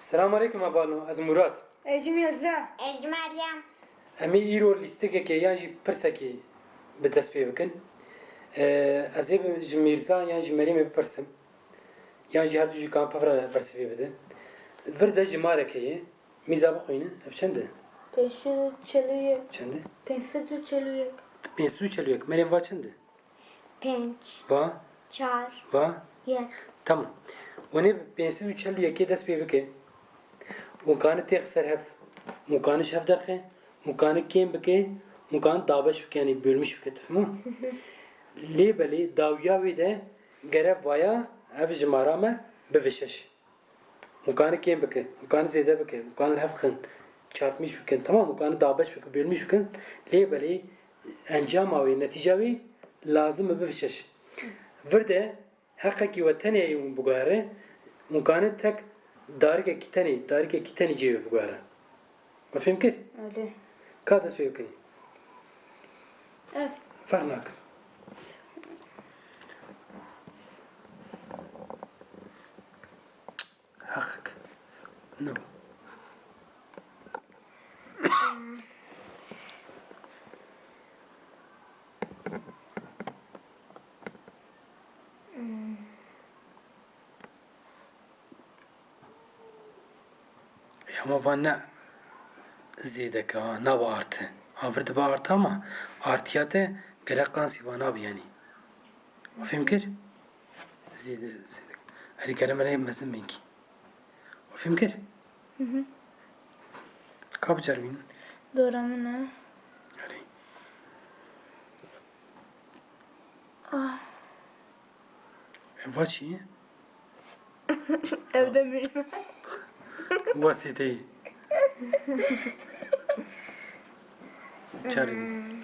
Selamun Aleyküm avalu, az Murat. Mirza. Meryem. Emi îro lîstekekê yan jî pirsekê bi dest pê bikin. Ez ê ji Mirza yan ji Meryemê bipirsim. Yan jî her du jî kan pevra bersivê bide. Vir de ji marekê ye. Mirza bixwîne, ev çend e? 541. Çend e? 541. 541. Meryem va çend e? 5, Va, 4, va. 1. Tamam. Onê 541 dest pê bike. û kanî têx ser hev. û kanî ji hev derxe. û kanî kêm bike. û kanî dabeş bike yanî bölmüş bike tifhimû. Lê belê dawiya wê de gerev vaya ev ji mara me bivişeş. û kanî kêm bike. û kanî zêde bike. û kanî li hev xin. Çarpmış bikin. Tamam û kanî dabeş bike bölmüş bikin. Lê belê encama wê netîca wê lazim e bivişeş. Vir de heqekî we tenê û bigare û kanî tek darîkekî tenê cêwê bigare. Me fêm kir? Hadi. Ka dest pê bikinî? Evet. Ferq nakin. Heqek. No. Ama van ne zêdeke ha, nava artı. Avir dibe artı ama artıya te gerek kansi van abi yani. Fêm kir? Zêde. Erî kerem mezin menkî. Fêm kir? Ka biceribînin? Doramına. Erî. Va çi ye? Evde miyim? Va sêdeyê. Çarê din.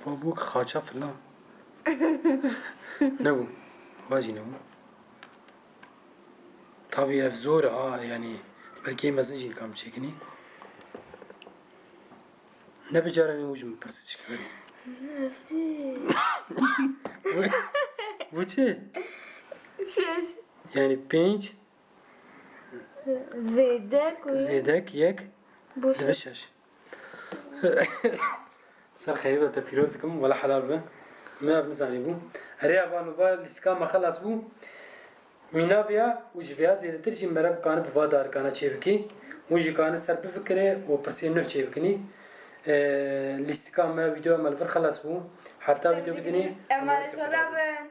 Va bû xaça filan. Nebû. Va jî nebû. Tavî ev zor e ha yani belkî mezin jî nikam çêkinî. Ne bicarenî û jî min pirsi çi verî. Bu çi? Şeş. Yani 5 Zedek. zêdek yek Boş. dibe şeş. Ser xeyî ve te pîroz dikim wela helal be. Me ev nizanî bû. Herê evan va lîstika me xelas bû. Mînaviya û ji vêya zêdetir jî mere kanî bi va darikana çêbikî. û jî kanî ser bifikire û pirsê nûh çêbikinî. Lîstika me vîdeo me li vir xelas bû. Heta vîdeo bidînî. Emanet ola ben.